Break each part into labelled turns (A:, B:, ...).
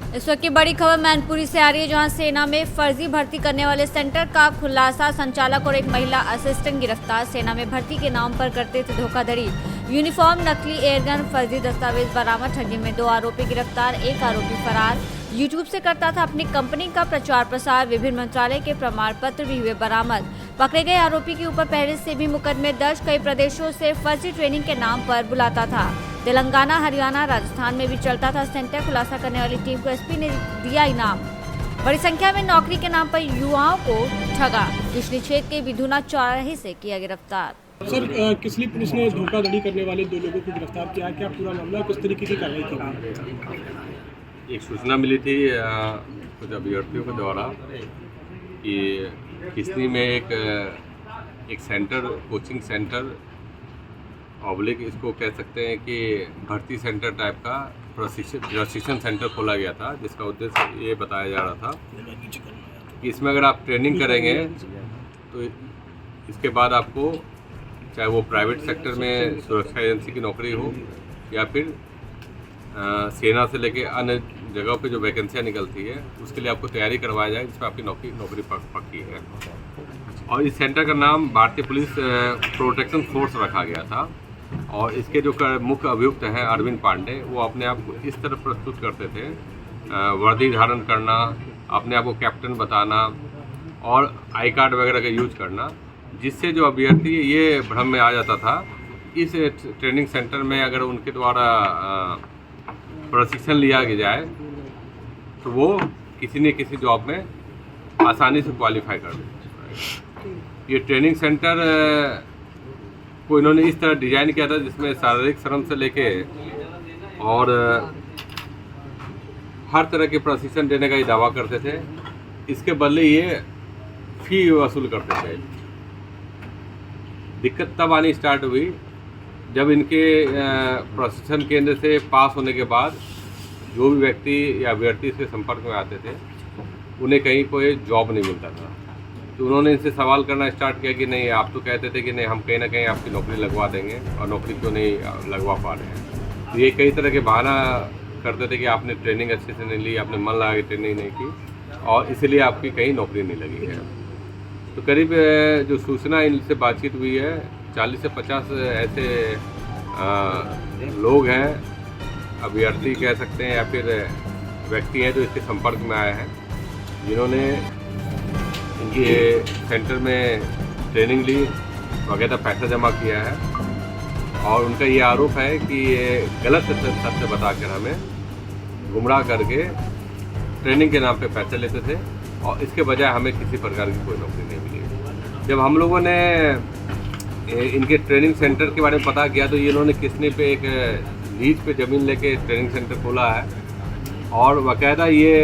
A: इस वक्त की बड़ी खबर मैनपुरी से आ रही है, जहां सेना में फर्जी भर्ती करने वाले सेंटर का खुलासा। संचालक और एक महिला असिस्टेंट गिरफ्तार। सेना में भर्ती के नाम पर करते थे धोखाधड़ी। यूनिफॉर्म, नकली एयरगन, फर्जी दस्तावेज बरामद। ठगी में 2 आरोपी गिरफ्तार, 1 आरोपी फरार। यूट्यूब से करता था अपनी कंपनी का प्रचार प्रसार। विभिन्न मंत्रालय के प्रमाण पत्र भी हुए बरामद। पकड़े गए आरोपी के ऊपर पहले से भी मुकदमे दर्ज। कई प्रदेशों से फर्जी ट्रेनिंग के नाम पर बुलाता था। तेलंगाना, हरियाणा, राजस्थान में भी चलता था सेंटर। खुलासा करने वाली टीम को एसपी ने दिया इनाम। बड़ी संख्या में नौकरी के नाम पर युवाओं को ठगा। किशनी क्षेत्र के विधुना चौराहे से किया गिरफ्तार।
B: सर, किसली पुलिस ने धोखाधड़ी करने वाले 2 लोगों को गिरफ्तार किया। क्या पूरा मामला, किस तरीके की कार्रवाई की गई?
C: एक सूचना मिली थी कुछ अभ्यर्थियों के द्वारा कि किसनी में एक सेंटर, कोचिंग सेंटर ऑब्लिक इसको कह सकते हैं कि भर्ती सेंटर टाइप का प्रशिक्षण सेंटर खोला गया था, जिसका उद्देश्य ये बताया जा रहा था कि इसमें अगर आप ट्रेनिंग करेंगे तो इसके बाद आपको, चाहे वो प्राइवेट सेक्टर में सुरक्षा एजेंसी की नौकरी हो या फिर सेना से लेके अन्य जगहों पे जो वैकेंसियाँ निकलती है, उसके लिए आपको तैयारी करवाया जाए, जिसमें आपकी नौकरी पक्की है। और इस सेंटर का नाम भारतीय पुलिस प्रोटेक्शन फोर्स रखा गया था। और इसके जो मुख्य अभियुक्त हैं अरविंद पांडे, वो अपने आप को इस तरह प्रस्तुत करते थे, वर्दी धारण करना, अपने आप को कैप्टन बताना और आई कार्ड वगैरह का यूज करना, जिससे जो अभ्यर्थी ये भ्रम में आ जाता था इस ट्रेनिंग सेंटर में अगर उनके द्वारा प्रशिक्षण लिया जाए तो वो किसी न किसी जॉब में आसानी से क्वालिफाई कर देते। ये ट्रेनिंग सेंटर को इन्होंने इस तरह डिजाइन किया था जिसमें शारीरिक श्रम से लेके और हर तरह के प्रशिक्षण देने का ये दावा करते थे। इसके बदले ये फी वसूल करते थे। दिक्कत तब आनी स्टार्ट हुई जब इनके प्रशिक्षण केंद्र से पास होने के बाद जो भी व्यक्ति या अभ्यर्थी इसके संपर्क में आते थे, उन्हें कहीं कोई जॉब नहीं मिलता था। तो उन्होंने इनसे सवाल करना स्टार्ट किया कि नहीं, आप तो कहते थे कि नहीं, हम कहीं ना कहीं आपकी नौकरी लगवा देंगे, और नौकरी क्यों नहीं लगवा पा रहे हैं। तो ये कई तरह के बहाना करते थे कि आपने ट्रेनिंग अच्छे से नहीं ली, आपने मन लगा के ट्रेनिंग नहीं की, और इसीलिए आपकी कहीं नौकरी नहीं लगी है। तो करीब जो सूचना इनसे बातचीत हुई है, 40 से 50 ऐसे लोग हैं, अभ्यर्थी कह सकते हैं या फिर व्यक्ति हैं जो इसके संपर्क में आए हैं, जिन्होंने इनके सेंटर में ट्रेनिंग ली, वगैरह पैसा जमा किया है। और उनका ये आरोप है कि ये गलत तथ्य बताकर हमें गुमराह करके ट्रेनिंग के नाम पे पैसे लेते थे, और इसके बजाय हमें किसी प्रकार की कोई नौकरी नहीं मिली। जब हम लोगों ने इनके ट्रेनिंग सेंटर के बारे में पता किया तो इन्होंने किसने पे एक लीज पे ज़मीन लेके ट्रेनिंग सेंटर खोला है, और बाकायदा ये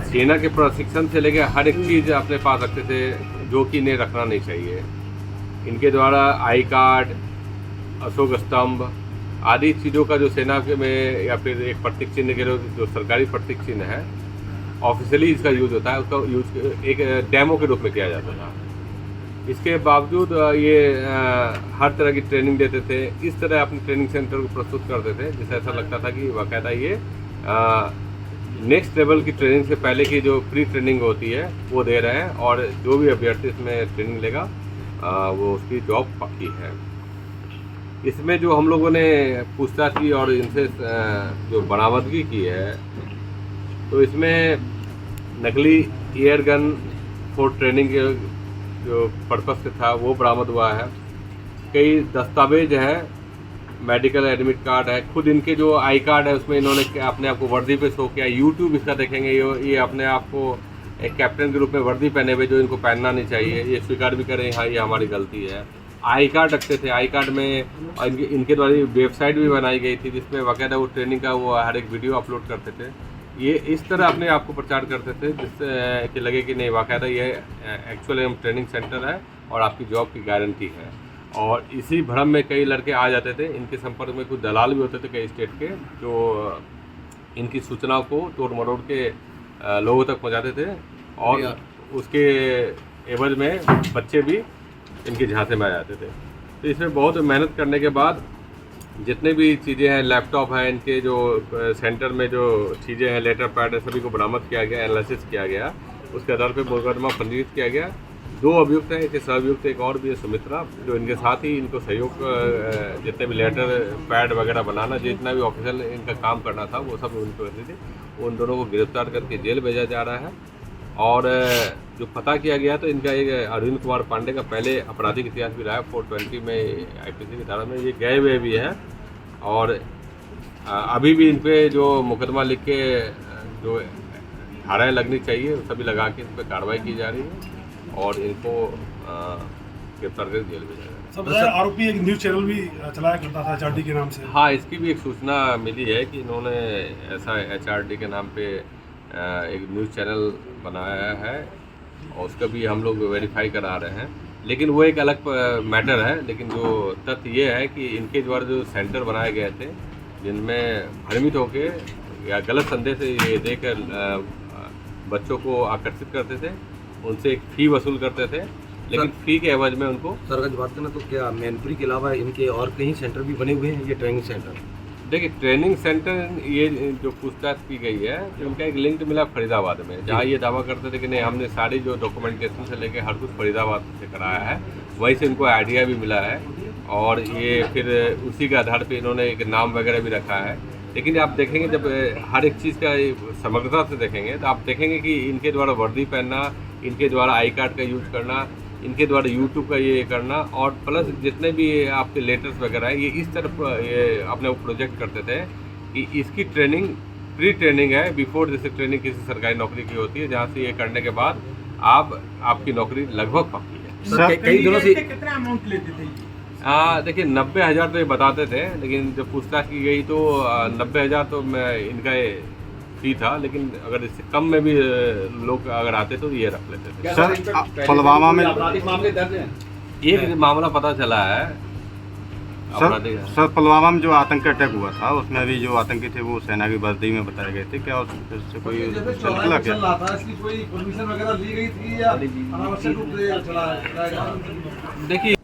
C: सेना के प्रशिक्षण से लेकर हर एक चीज़ अपने पास रखते थे, जो कि इन्हें रखना नहीं चाहिए। इनके द्वारा आई कार्ड, अशोक स्तंभ आदि चीज़ों का जो सेना के में या फिर एक प्रतीक चिन्ह के जो सरकारी प्रतीक चिन्ह है, ऑफिशियली इसका यूज होता है, उसका यूज एक डेमो के रूप में किया जाता था। इसके बावजूद ये हर तरह की ट्रेनिंग देते थे, इस तरह अपने ट्रेनिंग सेंटर को प्रस्तुत करते थे जिससे ऐसा लगता था कि बाकायदा ये नेक्स्ट लेवल की ट्रेनिंग से पहले की जो प्री ट्रेनिंग होती है वो दे रहे हैं, और जो भी अभ्यर्थी इसमें ट्रेनिंग लेगा वो उसकी जॉब पक्की है। इसमें जो हम लोगों ने पूछताछ की और इनसे जो बरामदगी की है, तो इसमें नकली एयर गन फॉर ट्रेनिंग के जो पर्पस से था वो बरामद हुआ है। कई दस्तावेज हैं, मेडिकल एडमिट कार्ड है, खुद इनके जो आई कार्ड है उसमें इन्होंने अपने आप को वर्दी पे शो किया। यूट्यूब इसका देखेंगे, ये अपने आप को एक कैप्टन के रूप में वर्दी पहने हुए, जो इनको पहनना नहीं चाहिए, ये स्वीकार भी करें हाँ ये हमारी गलती है। आई कार्ड रखते थे, आई कार्ड में इनके द्वारा वेबसाइट भी बनाई गई थी जिसमें बाकायदा वो ट्रेनिंग का वो हर एक वीडियो अपलोड करते थे। ये इस तरह अपने आप को प्रचार करते थे जिससे कि लगे कि नहीं, बाकायदा ये एक्चुअली ट्रेनिंग सेंटर है और आपकी जॉब की गारंटी है। और इसी भ्रम में कई लड़के आ जाते थे। इनके संपर्क में कुछ दलाल भी होते थे कई स्टेट के, जो इनकी सूचनाओं को तोड़ मरोड़ के लोगों तक पहुंचाते थे, और उसके एवज में बच्चे भी इनके झांसे में आ जाते थे। तो इसमें बहुत मेहनत करने के बाद जितने भी चीज़ें हैं, लैपटॉप हैं, इनके जो सेंटर में जो चीज़ें हैं, लेटर पैड है, सभी को बरामद किया गया, एनालिसिस किया गया। उसके आधार पर मुकदमा पंजीकृत किया गया। 2 अभियुक्त हैं, एक सहअभियुक्त एक और भी है, सुमित्रा, जो इनके साथ ही इनको सहयोग जितने भी लेटर पैड वगैरह बनाना, जितना भी ऑफिशियल इनका काम करना था वो सब उनको करते थे। उन दोनों को गिरफ्तार करके जेल भेजा जा रहा है। और जो पता किया गया तो इनका एक अरविंद कुमार पांडे का पहले आपराधिक इतिहास भी रहा है, 420 में IPC की धारा में ये गए हुए भी है। और अभी भी इन पे जो मुकदमा लिख के जो धाराएँ लगनी चाहिए सभी लगा के इन पर कार्रवाई की जा रही है और इनको गिरफ्तार कर जेल भेजा जा रहा है।
D: सब बताया आरोपी एक न्यूज़ चैनल भी चलाया करता था HRD के नाम से।
C: हाँ, इसकी भी एक सूचना मिली है कि इन्होंने ऐसा HRD के नाम पे एक न्यूज़ चैनल बनाया है और उसका भी हम लोग वेरीफाई करा रहे हैं। लेकिन वो एक अलग मैटर है। लेकिन जो तथ्य ये है कि इनके द्वारा जो सेंटर बनाए गए थे, जिनमें भ्रमित होके या गलत संदेश ये देकर बच्चों को आकर्षित करते थे, उनसे एक फ़ी वसूल करते थे, लेकिन फ़ी के एवज में उनको
E: सर अगर बात करें तो क्या मैनपुरी के अलावा इनके और कहीं सेंटर भी बने हुए हैं, ये ट्रेनिंग सेंटर?
C: देखिए, ट्रेनिंग सेंटर ये जो पूछताछ की गई है तो उनका एक लिंक मिला फरीदाबाद में, जहाँ ये दावा करते थे कि नहीं हमने सारी जो डॉक्यूमेंटेशन से लेके हर कुछ फरीदाबाद से कराया है। वहीं से इनको आइडिया भी मिला है और ये फिर उसी के आधार पे इन्होंने एक नाम वगैरह भी रखा है। लेकिन आप देखेंगे जब हर एक चीज़ का समग्रता से देखेंगे तो आप देखेंगे कि इनके द्वारा वर्दी पहनना, इनके द्वारा आई कार्ड का यूज करना, इनके द्वारा यूट्यूब का ये करना और प्लस जितने भी आपके लेटर्स वगैरह है, ये इस तरफ ये अपने प्रोजेक्ट करते थे कि इसकी ट्रेनिंग प्री ट्रेनिंग है, बिफोर जैसे ट्रेनिंग किसी सरकारी नौकरी की होती है, जहाँ से ये करने के बाद आपकी नौकरी लगभग पक्की है।
E: सर कई दिनों से
B: कितना अमाउंट लेते थे?
C: देखिए 90,000 तो ये बताते थे, लेकिन जब पूछताछ की गई तो 90,000 तो इनका फी था, लेकिन अगर इससे कम में भी लोग अगर आते तो ये रख लेते थे।
F: सर पुलवामा में
G: आपराधिक मामले दर्ज हैं?
C: एक मामला पता चला है
F: सर पुलवामा में जो आतंकी अटैक हुआ था उसमें भी जो आतंकी थे वो सेना की वर्दी में बताए गए थे, क्या उससे कोई चल
G: चल रहा था, इसकी कोई परमिशन वगैरह ली गई थी या अनावश्यक रूप से चला है?
C: देखिए